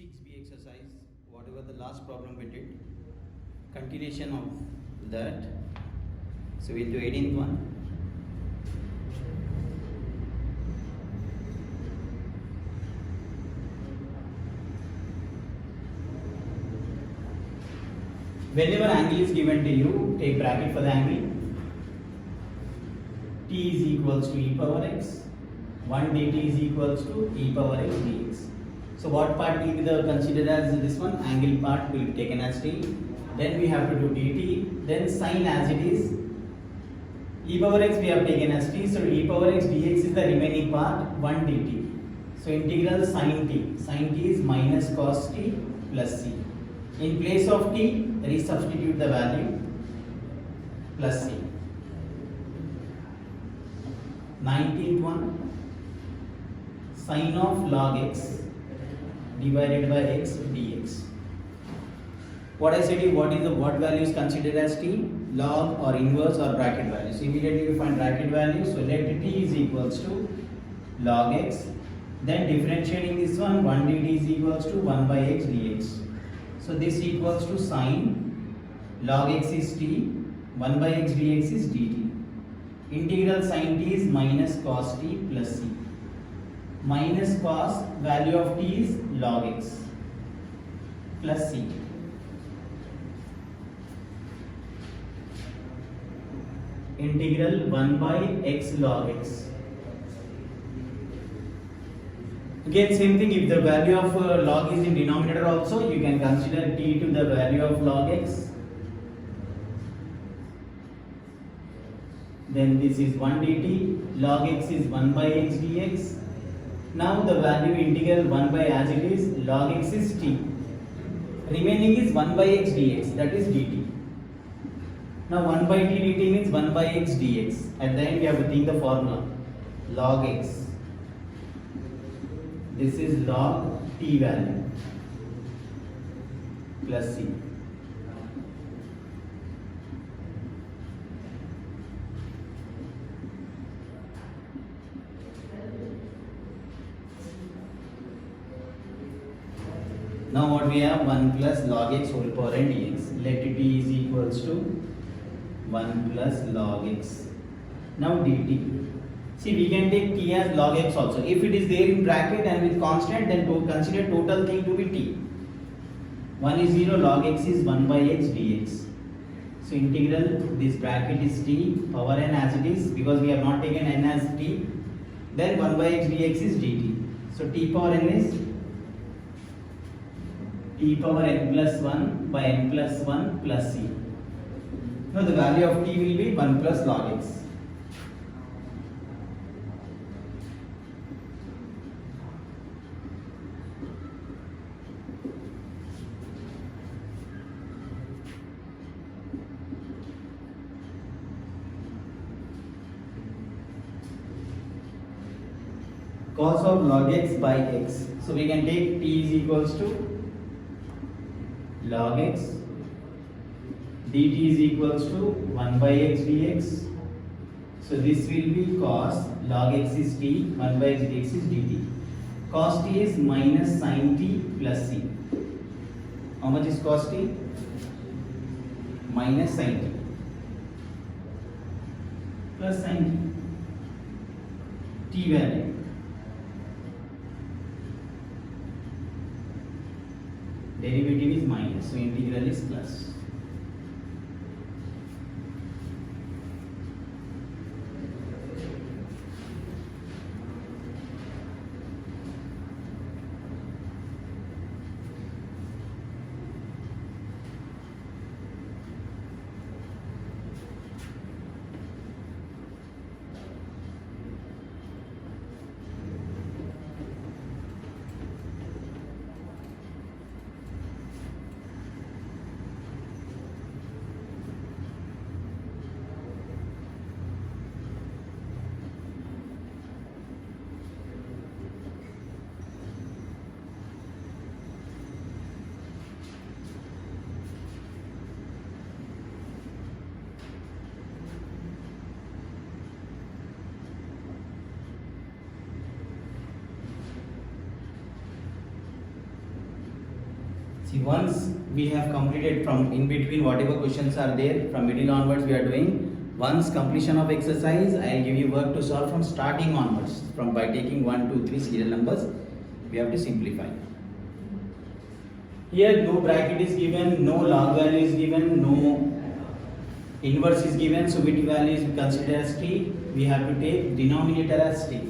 6b exercise, whatever the last problem we did, continuation of that. So we'll do 18th one. Whenever angle is given to you, take bracket for the angle. T is equals to e power x. 1 dt is equals to e power x dx. So what part will be considered as this one? Angle part will be taken as t. Then we have to do dt. Then sine as it is. E power x we have taken as t. So e power x dx is the remaining part, 1 dt. So integral sine t. Sine t is minus cos t plus c. In place of t, resubstitute the value plus c. 19th one, sine of log x divided by x dx. What I said is what value is considered as t? Log or inverse or bracket value. So immediately we find bracket value. So let t is equals to log x. Then differentiating this one, 1 dt is equals to 1 by x dx. So this equals to sine log x is t, 1 by x dx is dt. Integral sine t is minus cos t plus c. Minus cos value of t is log x plus c. Integral 1 by x log x. Again same thing, if the value of log is in denominator also, you can consider t to the value of log x. Then this is 1 dt, log x is 1 by x dx. Now the value integral 1 by as it is, log x is t. Remaining is 1 by x dx, that is dt. Now 1 by t dt means 1 by x dx. At the end we have to think the formula. Log x. This is log t value plus c. Now what we have, 1 plus log x whole power n dx. Let t is equals to 1 plus log x. Now dt. See, we can take t as log x also. If it is there in bracket and with constant, then to consider total thing to be t. 1 is 0, log x is 1 by x dx. So integral, this bracket is t, power n as it is, because we have not taken n as t. Then 1 by x dx is dt. So t power n is t power n plus 1 by n plus 1 plus c. Now the value of t will be 1 plus log x. Cos of log x by x. So we can take t is equals to log x, dt is equals to 1 by x dx. So this will be cos log x is t, 1 by x dx is dt. Cos t is minus sin t plus c. How much is cos t? Minus sin t plus sin t. T value. Derivative is minus, so integral is plus. See, once we have completed from in between whatever questions are there, from middle onwards we are doing. Once completion of exercise, I will give you work to solve from starting onwards. From by taking 1, 2, 3 serial numbers, we have to simplify. Here no bracket is given, no log value is given, no inverse is given, so which value is considered as t? We have to take denominator as t.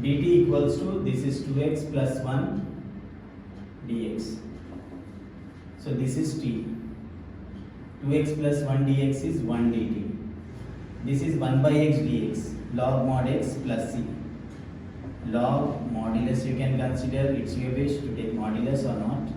dt equals to, this is 2x plus 1 dx. So this is t. 2x plus 1 dx is 1 dt. This is 1 by x dx, log mod x plus c. Log modulus you can consider, it's your wish to take modulus or not.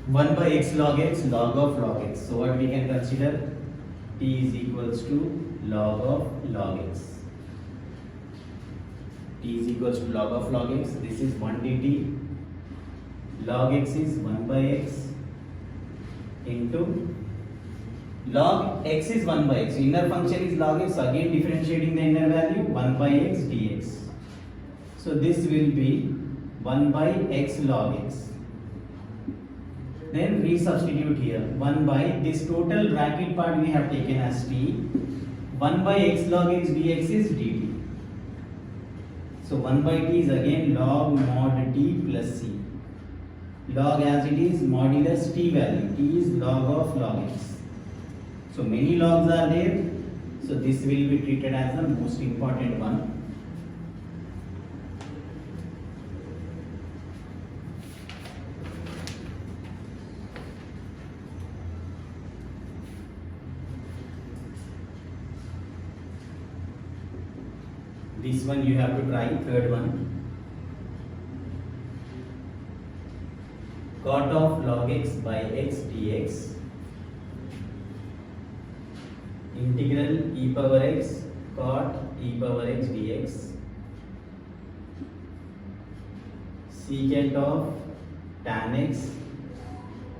One by x, log of x. So what we can consider? T is equals to log of log x. T is equals to log of log x. This is 1 dt. Log x is 1 by x into log x is 1 by x. Inner function is log x. Again differentiating the inner value 1 by x dx. So this will be 1 by x log x. Then resubstitute here 1 by this total bracket part we have taken as t. 1 by x log x dx is dt. So 1 by t is again log mod t plus c. Log as it is modulus t value. T is log of log x. So many logs are there. So this will be treated as the most important one. This one you have to try, third one. Cot of log x by x dx. Integral e power x cot e power x dx. Secant of tan x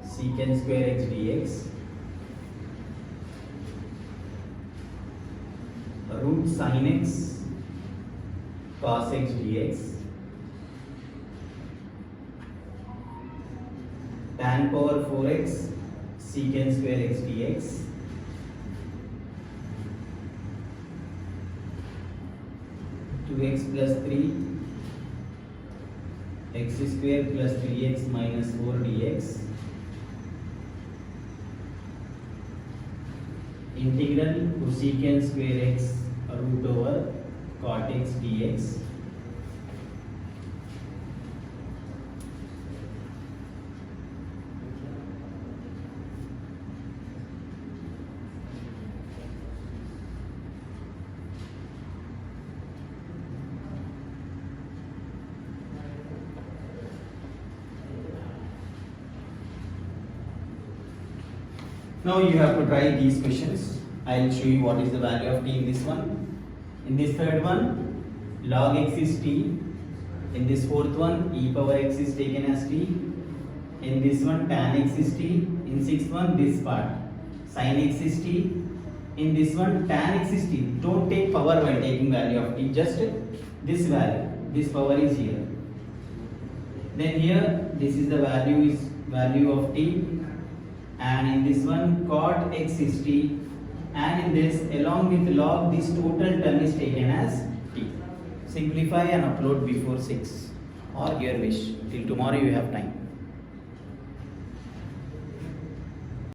secant square x dx. Root sin x cos x dx. Tan power 4x secant square x dx. X plus 3 x square plus 3x minus 4 dx. Integral cosecant square x root over cot x dx. Now you have to try these questions. I will show you what is the value of t in this one. In this third one, log x is t. In this fourth one, e power x is taken as t. In this one, tan x is t. In sixth one, this part, sin x is t. In this one, tan x is t. Don't take power while taking value of t. Just this value. This power is here. Then here, this is the value of t. And in this one, cot x is t. And in this, along with log, this total term is taken as t. Simplify and upload before 6 or your wish. Till tomorrow you have time.